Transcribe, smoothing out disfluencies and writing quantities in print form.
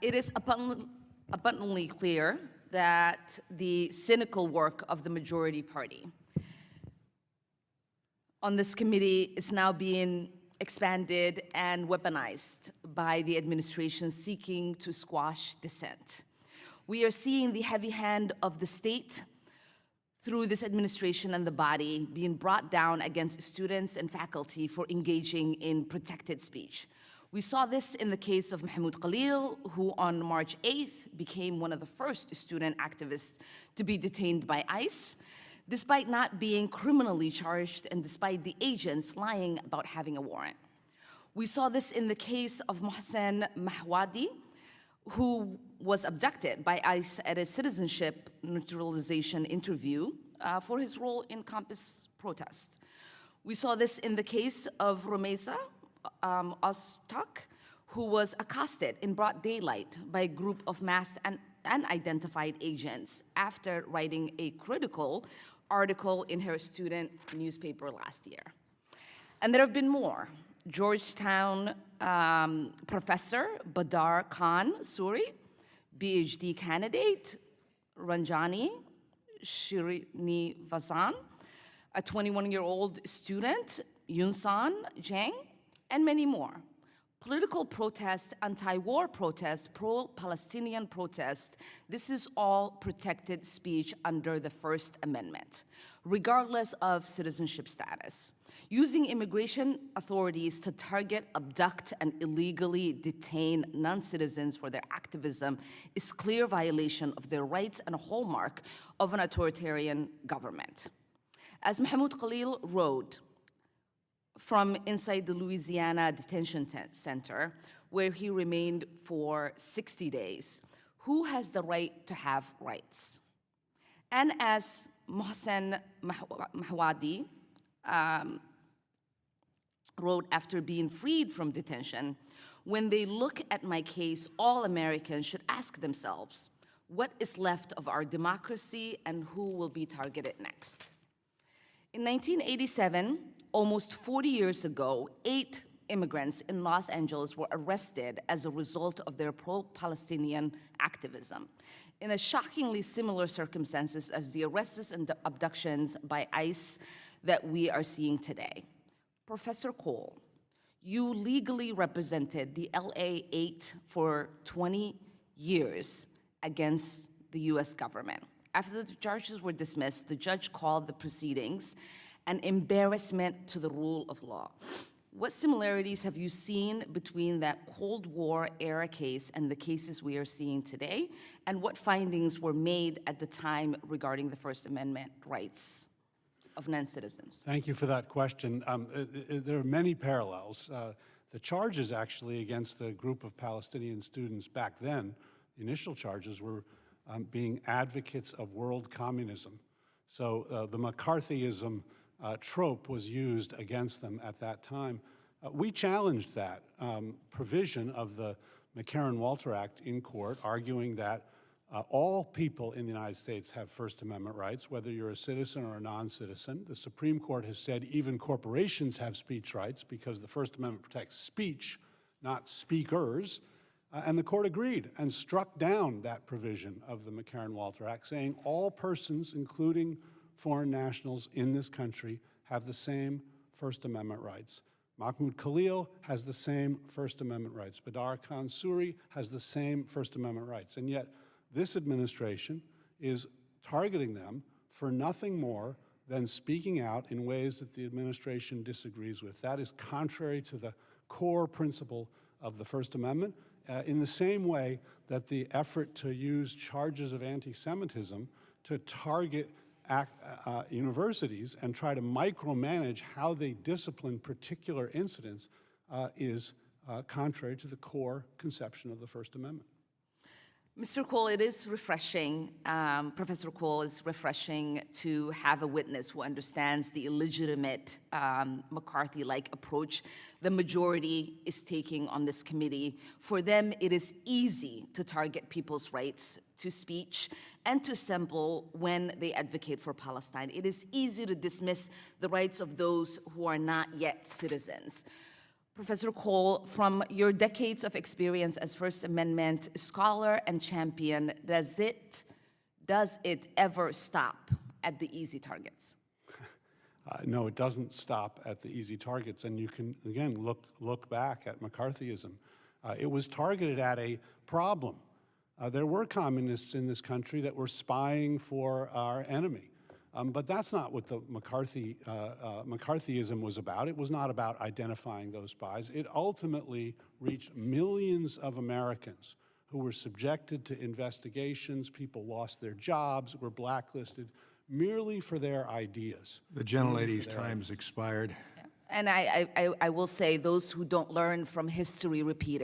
It is abundantly clear that the cynical work of the majority party on this committee is now being expanded and weaponized by the administration seeking to squash dissent. We are seeing the heavy hand of the state through this administration and the body being brought down against students and faculty for engaging in protected speech. We saw this in the case of Mahmoud Khalil, who on March 8th became one of the first student activists to be detained by ICE, despite not being criminally charged and despite the agents lying about having a warrant. We saw this in the case of Mohsen Mahwadi, who was abducted by ICE at a citizenship naturalization interview for his role in campus protest. We saw this in the case of Rumeysa Ozturk, who was accosted in broad daylight by a group of masked and unidentified agents after writing a critical article in her student newspaper last year. And there have been more. Georgetown professor Badar Khan Suri, PhD candidate Ranjani Srinivasan, a 21-year-old student Yunsan Jang, and many more. Political protests, anti-war protests, pro-Palestinian protests, this is all protected speech under the First Amendment, regardless of citizenship status. Using immigration authorities to target, abduct, and illegally detain non-citizens for their activism is clear violation of their rights and a hallmark of an authoritarian government. As Mahmoud Khalil wrote, from inside the Louisiana Detention Center, where he remained for 60 days. Who has the right to have rights? And as Mohsen Mahwadi wrote after being freed from detention, when they look at my case, all Americans should ask themselves, what is left of our democracy and who will be targeted next? In 1987, almost 40 years ago, 8 immigrants in Los Angeles were arrested as a result of their pro-Palestinian activism, in a shockingly similar circumstances as the arrests and the abductions by ICE that we are seeing today. Professor Cole, you legally represented the LA 8 for 20 years against the US government. After the charges were dismissed, the judge called the proceedings an embarrassment to the rule of law. What similarities have you seen between that Cold War era case and the cases we are seeing today? And what findings were made at the time regarding the First Amendment rights of non-citizens? Thank you for that question. There are many parallels. The charges actually against the group of Palestinian students back then, the initial charges were being advocates of world communism. So the McCarthyism trope was used against them at that time. We challenged that provision of the McCarran-Walter Act in court, arguing that all people in the United States have First Amendment rights, whether you're a citizen or a non-citizen. The Supreme Court has said even corporations have speech rights because the First Amendment protects speech, not speakers. And the court agreed and struck down that provision of the McCarran-Walter Act, saying all persons, including foreign nationals in this country, have the same First Amendment rights. Mahmoud Khalil has the same First Amendment rights. Badar Khan Suri has the same First Amendment rights. And yet, this administration is targeting them for nothing more than speaking out in ways that the administration disagrees with. That is contrary to the core principle of the First Amendment. In the same way that the effort to use charges of anti-Semitism to target universities and try to micromanage how they discipline particular incidents is contrary to the core conception of the First Amendment. Mr. Cole, it is refreshing, Professor Cole, it's refreshing to have a witness who understands the illegitimate McCarthy-like approach the majority is taking on this committee. For them, it is easy to target people's rights to speech and to assemble when they advocate for Palestine. It is easy to dismiss the rights of those who are not yet citizens. Professor Cole, from your decades of experience as First Amendment scholar and champion, does it ever stop at the easy targets? No, it doesn't stop at the easy targets. And you can, again, look back at McCarthyism. It was targeted at a problem. There were communists in this country that were spying for our enemy. But that's not what the McCarthyism was about. It was not about identifying those spies. It ultimately reached millions of Americans who were subjected to investigations. People lost their jobs, were blacklisted, merely for their ideas. The gentlelady's time's expired. Yeah. And I will say, those who don't learn from history repeat it.